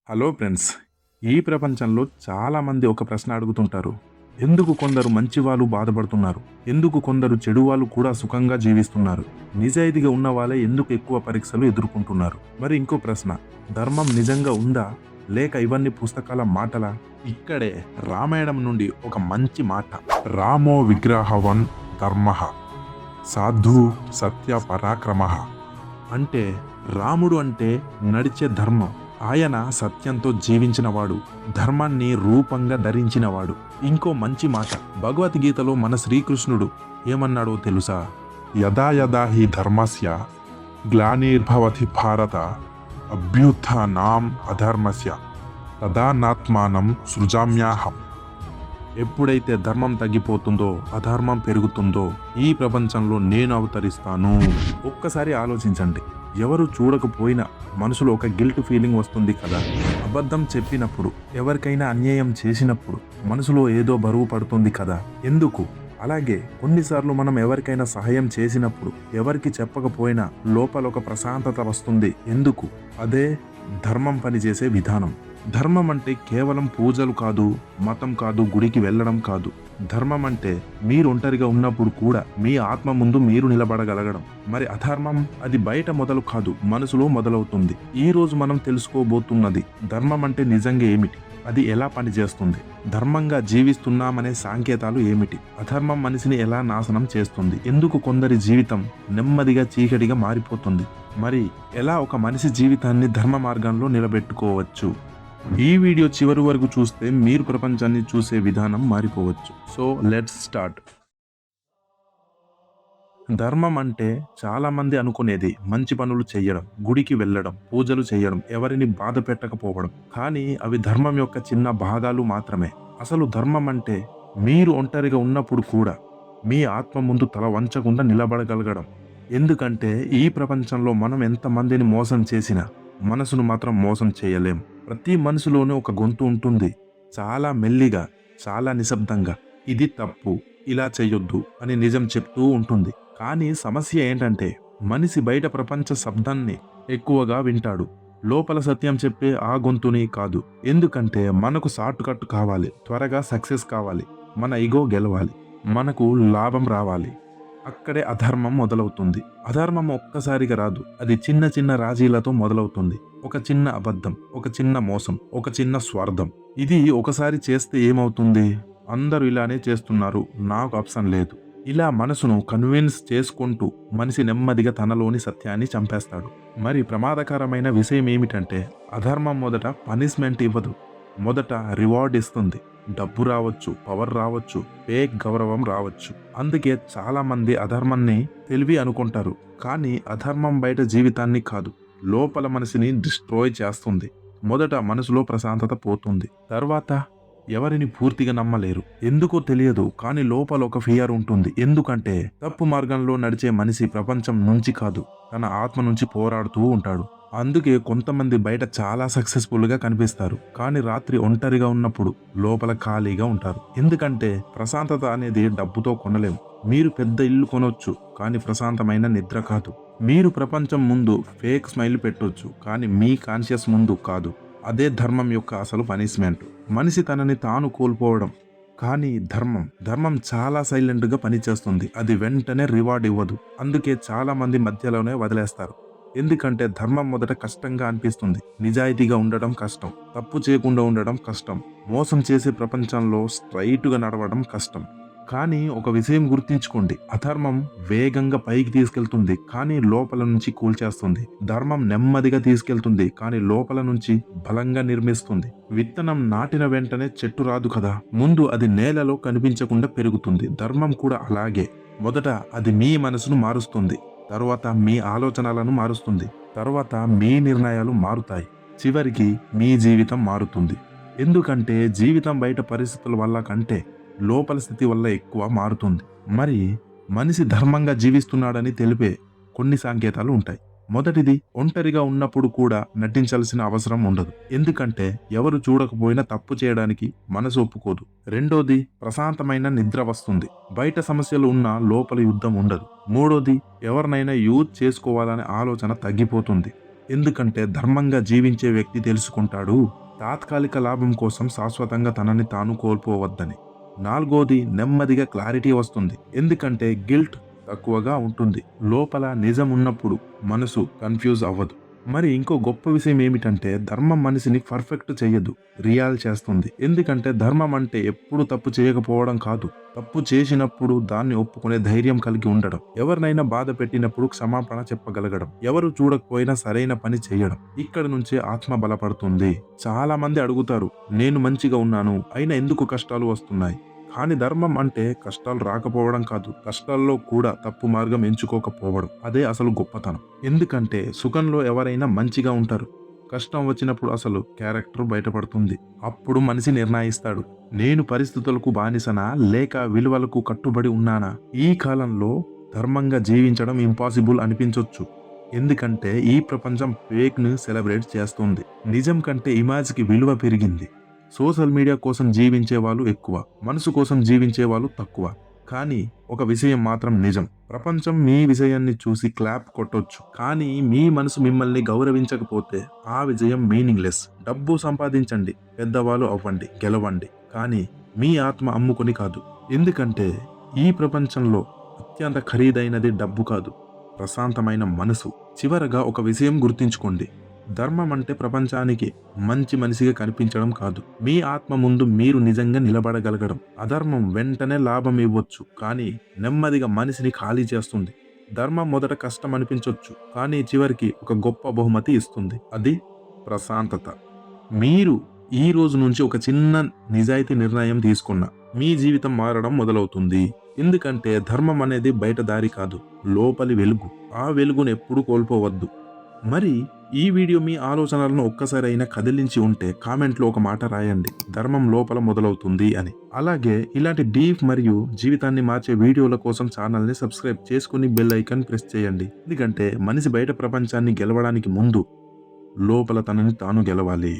Hello friends. ఈ ప్రపంచంలో చాలామంది ఒక ప్రశ్న అడుగుతుంటారు. ఎందుకు కొందరు మంచి వాళ్ళు బాధపడుతున్నారు? ఎందుకు కొందరు చెడు వాళ్ళు కూడా సుఖంగా జీవిస్తున్నారు? నిజాయితీగా ఉన్న వాళ్ళే ఎందుకు ఎక్కువ పరీక్షలు ఎదుర్కొంటున్నారు? మరి ఇంకో ప్రశ్న, ధర్మం నిజంగా ఉందా? లేక ఇవన్నీ పుస్తకాల మాటలా? ఇక్కడే రామాయణం నుండి ఒక మంచి మాట. రామో విగ్రహవన్ ధర్మః సాధు సత్య పరాక్రమః. అంటే రాముడు అంటే నడిచే ధర్మం. ఆయన సత్యంతో జీవించినవాడు, ధర్మాన్ని రూపంగా ధరించినవాడు. ఇంకో మంచి మాట, భగవద్గీతలో మన శ్రీకృష్ణుడు ఏమన్నాడో తెలుసా? యదా యదా హి ధర్మస్య గ్లానిర్భవతి భారత అభ్యుత్థానాం అధర్మస్య తదానాత్మానం సృజామ్యాహం. ఎప్పుడైతే ధర్మం తగ్గిపోతుందో, అధర్మం పెరుగుతుందో ఈ ప్రపంచంలో నేను అవతరిస్తాను. ఒక్కసారి ఆలోచించండి. ఎవరు చూడకపోయినా మనసులో ఒక గిల్ట్ ఫీలింగ్ వస్తుంది కదా. అబద్ధం చెప్పినప్పుడు, ఎవరికైనా అన్యాయం చేసినప్పుడు మనసులో ఏదో బరువు పడుతుంది కదా. ఎందుకు? అలాగే కొన్నిసార్లు మనం ఎవరికైనా సహాయం చేసినప్పుడు, ఎవరికి చెప్పకపోయినా లోపల ఒక ప్రశాంతత వస్తుంది. ఎందుకు? అదే ధర్మం పనిచేసే విధానం. ధర్మం అంటే కేవలం పూజలు కాదు, మతం కాదు, గుడికి వెళ్ళడం కాదు. ధర్మం అంటే మీరు ఒంటరిగా ఉన్నప్పుడు కూడా మీ ఆత్మ ముందు మీరు నిలబడగలగడం. మరి అధర్మం అది బయట మొదలు కాదు, మనసులో మొదలవుతుంది. ఈ రోజు మనం తెలుసుకోబోతున్నది ధర్మం అంటే నిజంగా ఏమిటి, అది ఎలా పనిచేస్తుంది, ధర్మంగా జీవిస్తున్నామనే సంకేతాలు ఏమిటి, అధర్మం మనిషిని ఎలా నాశనం చేస్తుంది, ఎందుకు కొందరి జీవితం నెమ్మదిగా చీకటిగా మారిపోతుంది, మరి ఎలా ఒక మనిషి జీవితాన్ని ధర్మ మార్గంలో నిలబెట్టుకోవచ్చు. ఈ వీడియో చివరి వరకు చూస్తే మీరు ప్రపంచాన్ని చూసే విధానం మారిపోవచ్చు. So let's start. ధర్మం అంటే చాలా మంది అనుకునేది మంచి పనులు చేయడం, గుడికి వెళ్ళడం, పూజలు చేయడం, ఎవరిని బాధ పెట్టకపోవడం. కానీ అవి ధర్మం యొక్క చిన్న భాగాలు మాత్రమే. అసలు ధర్మం అంటే మీరు ఒంటరిగా ఉన్నప్పుడు కూడా మీ ఆత్మ ముందు తల వంచకుండా నిలబడగలగడం. ఎందుకంటే ఈ ప్రపంచంలో మనం ఎంతమందిని మోసం చేసినా మనసును మాత్రం మోసం చేయలేం. ప్రతి మనసులోనూ ఒక గొంతు ఉంటుంది, చాలా మెల్లిగా, చాలా నిశ్శబ్దంగా, ఇది తప్పు, ఇలా చెయ్యొద్దు అని నిజం చెప్తూ ఉంటుంది. కానీ సమస్య ఏంటంటే మనిషి బయట ప్రపంచ శబ్దాన్ని ఎక్కువగా వింటాడు, లోపల సత్యం చెప్పే ఆ గొంతుని కాదు. ఎందుకంటే మనకు షార్ట్ కట్ కావాలి, త్వరగా సక్సెస్ కావాలి, మన ఈగో గెలవాలి, మనకు లాభం రావాలి. అక్కడే అధర్మం మొదలవుతుంది. అధర్మం ఒక్కసారిగా రాదు, అది చిన్న చిన్న రాజీలతో మొదలవుతుంది. ఒక చిన్న అబద్ధం, ఒక చిన్న మోసం, ఒక చిన్న స్వార్థం. ఇది ఒకసారి చేస్తే ఏమవుతుంది? అందరూ ఇలానే చేస్తున్నారు, నాకు ఆప్షన్ లేదు. ఇలా మనసును కన్విన్స్ చేసుకుంటూ మనిషి నెమ్మదిగా తనలోని సత్యాన్ని చంపేస్తాడు. మరి ప్రమాదకరమైన విషయం ఏమిటంటే అధర్మం మొదట పనిష్మెంట్ ఇవ్వదు, మొదట రివార్డ్ ఇస్తుంది. డబ్బు రావచ్చు, పవర్ రావచ్చు, ఫేక్ గౌరవం రావచ్చు. అందుకే చాలా మంది అధర్మాన్ని తెలివి అనుకుంటారు. కానీ అధర్మం బయట జీవితాన్ని కాదు, లోపల మనిషిని డిస్ట్రాయ్ చేస్తుంది. మొదట మనసులో ప్రశాంతత పోతుంది, తర్వాత ఎవరిని పూర్తిగా నమ్మలేరు. ఎందుకో తెలియదు, కానీ లోపల ఒక ఫియర్ ఉంటుంది. ఎందుకంటే తప్పు మార్గంలో నడిచే మనిషి ప్రపంచం నుంచి కాదు, తన ఆత్మ నుంచి పోరాడుతూ ఉంటాడు. అందుకే కొంతమంది బయట చాలా సక్సెస్ఫుల్గా కనిపిస్తారు, కానీ రాత్రి ఒంటరిగా ఉన్నప్పుడు లోపల ఖాళీగా ఉంటారు. ఎందుకంటే ప్రశాంతత అనేది డబ్బుతో కొనలేం. మీరు పెద్ద ఇల్లు కొనొచ్చు, కానీ ప్రశాంతమైన నిద్ర కాదు. మీరు ప్రపంచం ముందు ఫేక్ స్మైల్ పెట్టొచ్చు, కానీ మీ కాన్షియస్ ముందు కాదు. అదే ధర్మం యొక్క అసలు పనిష్మెంట్, మనిషి తనని తాను కోల్పోవడం. కానీ ధర్మం చాలా సైలెంట్గా పనిచేస్తుంది. అది వెంటనే రివార్డ్ ఇవ్వదు. అందుకే చాలా మంది మధ్యలోనే వదిలేస్తారు. ఎందుకంటే ధర్మం మొదట కష్టంగా అనిపిస్తుంది. నిజాయితీగా ఉండడం కష్టం, తప్పు చేయకుండా ఉండడం కష్టం, మోసం చేసే ప్రపంచంలో స్ట్రైట్గా నడవడం కష్టం. కానీ ఒక విషయం గుర్తుంచుకోండి, అధర్మం వేగంగా పైకి తీసుకెళ్తుంది, కానీ లోపల నుంచి కూల్చేస్తుంది. ధర్మం నెమ్మదిగా తీసుకెళ్తుంది, కానీ లోపల నుంచి బలంగా నిర్మిస్తుంది. విత్తనం నాటిన వెంటనే చెట్టు రాదు కదా, ముందు అది నేలలో కనిపించకుండా పెరుగుతుంది. ధర్మం కూడా అలాగే. మొదట అది మీ మనసును మారుస్తుంది, తరువాత మీ ఆలోచనలను మారుస్తుంది, తరువాత మీ నిర్ణయాలు మారుతాయి, చివరికి మీ జీవితం మారుతుంది. ఎందుకంటే జీవితం బయట పరిస్థితుల వల్ల కంటే లోపల స్థితి వల్ల ఎక్కువ మారుతుంది. మరి మనిషి ధర్మంగా జీవిస్తున్నాడని తెలిపే కొన్ని సంకేతాలు ఉంటాయి. మొదటిది, ఒంటరిగా ఉన్నప్పుడు కూడా నటించాల్సిన అవసరం ఉండదు. ఎందుకంటే ఎవరు చూడకపోయినా తప్పు చేయడానికి మనసు ఒప్పుకోదు. రెండోది, ప్రశాంతమైన నిద్ర వస్తుంది, బయట సమస్యలు ఉన్నా లోపల యుద్ధం ఉండదు. మూడోది, ఎవరినైనా యూజ్ చేసుకోవాలనే ఆలోచన తగ్గిపోతుంది. ఎందుకంటే ధర్మంగా జీవించే వ్యక్తి తెలుసుకుంటాడు తాత్కాలిక లాభం కోసం శాశ్వతంగా తనని తాను కోల్పోవద్దని. నాలుగోది నెమ్మదిగా క్లారిటీ వస్తుంది. ఎందుకంటే గిల్ట్ తక్కువగా ఉంటుంది. లోపల నిజం ఉన్నప్పుడు మనసు కన్‌ఫ్యూజ్ అవ్వదు. మరి ఇంకో గొప్ప విషయం ఏమిటంటే ధర్మం మనిషిని పర్ఫెక్ట్ చెయ్యదు. రియల్ చేస్తుంది. ఎందుకంటే ధర్మం అంటే ఎప్పుడు తప్పు చేయకపోవడం కాదు. తప్పు చేసినప్పుడు దాన్ని ఒప్పుకునే ధైర్యం కలిగి ఉండడం. ఎవరినైనా బాధ పెట్టినప్పుడు క్షమాపణ చెప్పగలగడం. ఎవరు చూడకపోయినా సరైన పని చేయడం. ఇక్కడ నుంచే ఆత్మ బలపడుతుంది. చాలా మంది అడుగుతారు, నేను మంచిగా ఉన్నాను అయినా ఎందుకు కష్టాలు వస్తున్నాయి? కానీ ధర్మం అంటే కష్టాలు రాకపోవడం కాదు. కష్టాల్లో కూడా తప్పు మార్గం ఎంచుకోకపోవడం. అదే అసలు గొప్పతనం. ఎందుకంటే సుఖంలో ఎవరైనా మంచిగా ఉంటారు. కష్టం వచ్చినప్పుడు అసలు క్యారెక్టర్ బయటపడుతుంది. అప్పుడు మనిషి నిర్ణయిస్తాడు. నేను పరిస్థితులకు బానిసనా లేక విలువలకు కట్టుబడి ఉన్నానా? ఈ కాలంలో ధర్మంగా జీవించడం ఇంపాసిబుల్ అనిపించొచ్చు. ఎందుకంటే ఈ ప్రపంచం ఫేక్‌ని సెలబ్రేట్ చేస్తుంది. నిజం కంటే ఇమేజ్‌కి విలువ పెరిగింది. సోషల్ మీడియా కోసం జీవించే వాళ్ళు ఎక్కువ. మనసు కోసం జీవించే వాళ్ళు తక్కువ. కానీ ఒక విషయం మాత్రం నిజం. ప్రపంచం మీ విజయాన్ని చూసి క్లాప్ కొట్టొచ్చు. కానీ మీ మనసు మిమ్మల్ని గౌరవించకపోతే ఆ విజయం మీనింగ్‌లెస్. డబ్బు సంపాదించండి, పెద్దవాళ్ళు అవ్వండి, గెలవండి. కానీ మీ ఆత్మ అమ్ముకొని కాదు. ఎందుకంటే ఈ ప్రపంచంలో అత్యంత ఖరీదైనది డబ్బు కాదు, ప్రశాంతమైన మనసు. చివరగా ఒక విషయం గుర్తుంచుకోండి. ధర్మం అంటే ప్రపంచానికి మంచి మనిషిగా కనిపించడం కాదు. మీ ఆత్మ ముందు మీరు నిజంగా నిలబడగలగడం. అధర్మం వెంటనే లాభం ఇవ్వచ్చు, కానీ నెమ్మదిగా మనిషిని ఖాళీ చేస్తుంది. ధర్మం మొదట కష్టం అనిపించొచ్చు, కానీ చివరికి ఒక గొప్ప బహుమతి ఇస్తుంది. అది ప్రశాంతత. మీరు ఈ రోజు నుంచి ఒక చిన్న నిజాయితీ నిర్ణయం తీసుకున్న మీ జీవితం మారడం మొదలవుతుంది. ఎందుకంటే ధర్మం అనేది బయట దారి కాదు, లోపలి వెలుగు. ఆ వెలుగును ఎప్పుడూ కోల్పోవద్దు. మరి ఈ వీడియో మీ ఆలోచనలను ఒక్కసారైనా కదిలించి ఉంటే కామెంట్లో ఒక మాట రాయండి, ధర్మం లోపల మొదలవుతుంది అని. అలాగే ఇలాంటి డీప్ మరియు జీవితాన్ని మార్చే వీడియోల కోసం ఛానల్ని సబ్స్క్రైబ్ చేసుకుని బెల్ ఐకాన్ ప్రెస్ చేయండి. ఎందుకంటే మనిషి బయట ప్రపంచాన్ని గెలవడానికి ముందు లోపల తనని తాను గెలవాలి.